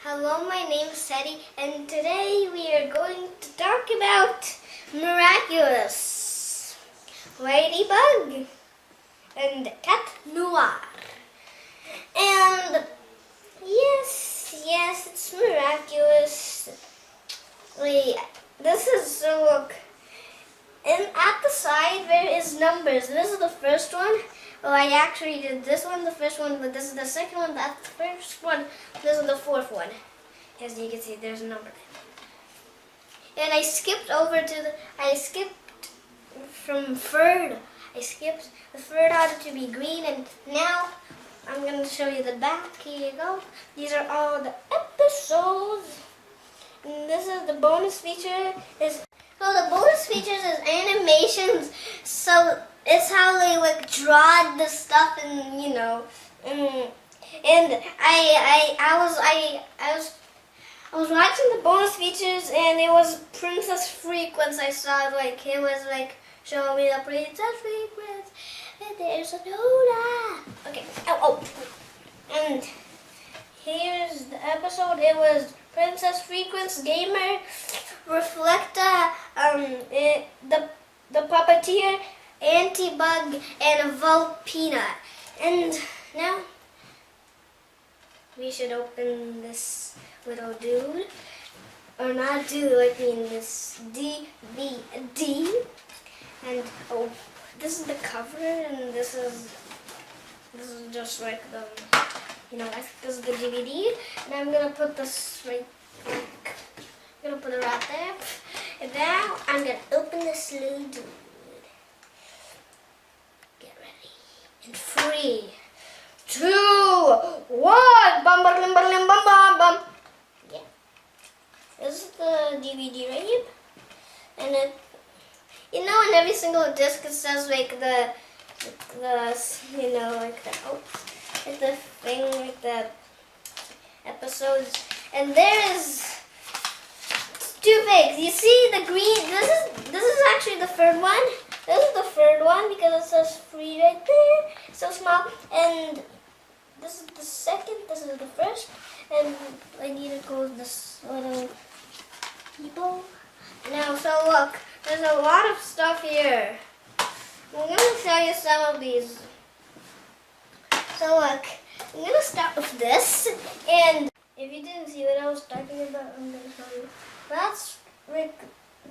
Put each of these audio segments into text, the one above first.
Hello, my name is Teddy, and today we are going to talk about Miraculous, Ladybug and Cat Noir. And yes, it's Miraculous. This is, so look, and at the side there is numbers. This is the first one. Well, I actually did this one, the first one, but this is the second one, that's the first one, this is the fourth one. As you can see, there's a number there. And I skipped from third. I skipped the third order to be green, and now I'm going to show you the back. Here you go. These are all the episodes. And this is the bonus feature. So the bonus features is animations. So it's how they draw the stuff, and and I was watching the bonus features, and it was Princess Frequency. I saw it was show me the Princess Frequency, and there's a Lola. Okay. And here's the episode. It was Princess Frequency, Gamer, Reflecta, the Puppeteer, Antibug, and Volpina. And now we should open this little dude, or not dude, I mean this DVD. And this is the cover, and this is just like the, this is the DVD. And I'm gonna put this I'm gonna put it right there. And now I'm gonna open this little dude. Get ready. In 3, 2, 1. Bum bum bum bum bum bum bum. Yeah. This is the DVD right here. And it, in every single disc it says the thing, the episodes. And there is 2 things. You see the green, this is actually the third one. This is the third one because it says 3 right there. So small. And this is the second, this is the first. And I need to close this little people. Now, so look, there's a lot of stuff here. I'm going to show you some of these. So look, I'm going to start with this. And if you didn't see what I was talking about, I'm going to show you.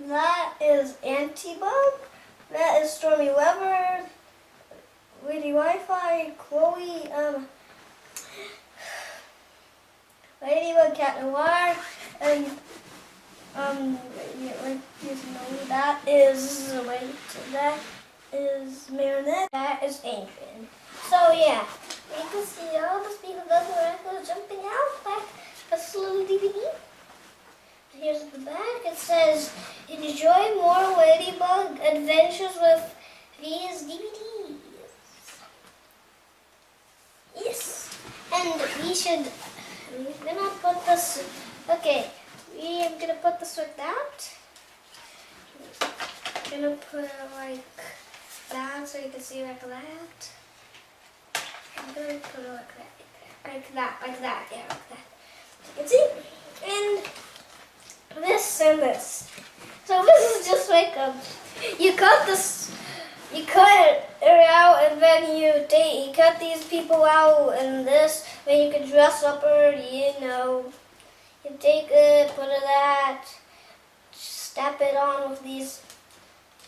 That is Antibug. That is Stormy Weather, Lady Wi-Fi, Chloe, Ladybug Cat Noir, and that is Marinette, that is Adrien. So yeah, you can see all the people that are jumping out back this little DVD. Here's the back. It says, enjoy more Ladybug adventures with these DVDs. Yes. And I'm gonna put this, okay, I'm gonna put this like that. I'm gonna put it like that so you can see like that. I'm gonna put it like that, yeah, like that. You can see. And this and this. So this is just you cut it out, and then you cut these people out, and this, then you can dress up her, you take it, put it that, step it on with these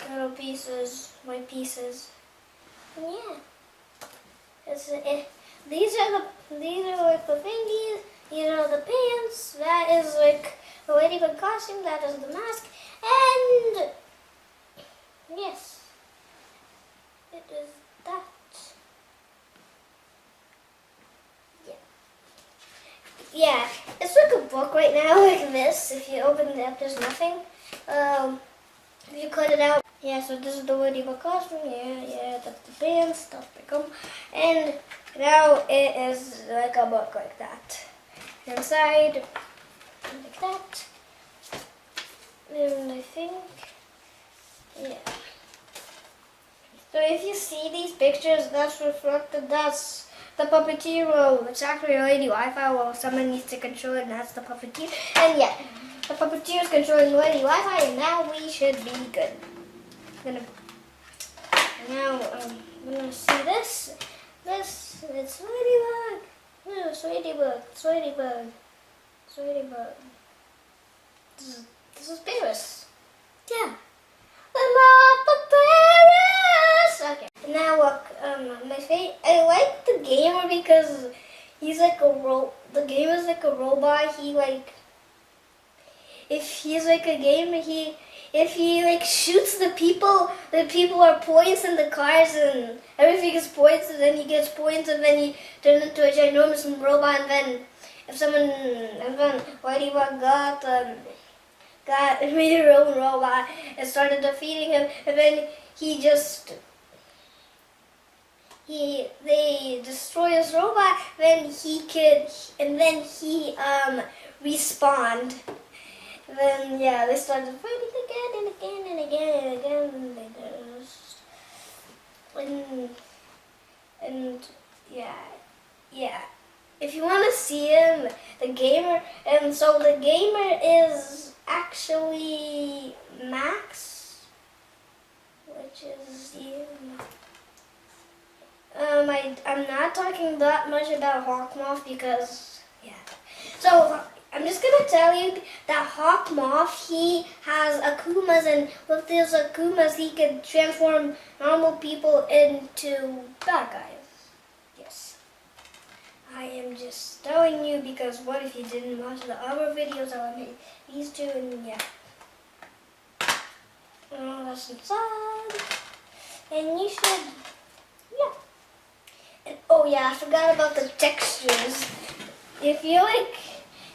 little pieces, white pieces, and yeah. These are the thingies, these are the pants, that is the Ladybug costume, that is the mask, and yes, it is that. Yeah, it's like a book right now, like this. If you open it up, there's nothing. If you cut it out, yeah, so this is the Ladybug costume, yeah, that's the pants, that's the comb, and now it is like a book like that. Inside, like that, and I think, yeah. So if you see these pictures, that's reflected, that's the puppeteer will exactly Lady Wi-Fi while someone needs to control it, and that's the puppeteer. And yeah, the puppeteer is controlling Lady Wi-Fi, and now we should be good. I'm gonna see this. It's Ladybug. No, it's Ladybug. It's Ladybug. It's Ladybug. This is Paris. Yeah. The map of Paris. Okay. Now look, my favorite. I like the gamer because he's like the game is like a robot. He like, if he's like a gamer, if he like shoots the people are points in the cars, and everything is points, and then he gets points, and then he turns into a ginormous robot, and then if someone, and then Ladybug got made her own robot and started defeating him, and then they destroy his robot, then he respawned. Then yeah, they started fighting again and again and again and again, and yeah. If you want to see him, the gamer, and so the gamer is actually Max, which is you. I'm not talking that much about Hawkmoth because yeah. So I'm just gonna tell you that Hawkmoth, he has Akumas, and with those Akumas he can transform normal people into bad guys. Yes. I am just telling you because what if you didn't watch the other videos I made these two, and yeah. Oh, that's inside. And you should, yeah. And oh yeah, I forgot about the textures. If you like,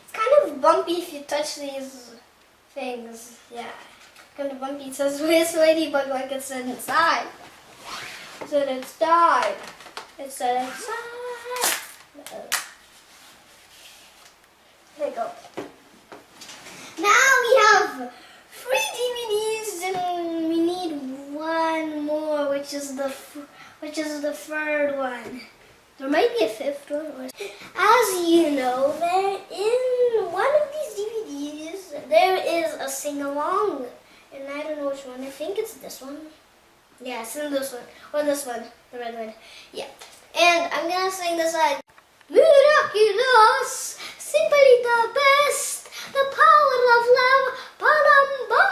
it's kind of bumpy if you touch these things. Yeah, kind of bumpy. It says where's Ladybug like it said inside. It said inside. It said inside. There you go. Now we have 3 DVDs, and we need one more, which is the third one. There might be a 5th one. As you know, in one of these DVDs, there is a sing-along, and I don't know which one. I think it's this one. Yeah, it's in this one, or this one, the red one. Yeah, and I'm gonna sing this side. Miraculous, simply the best, the power of love, ba-dum-bum.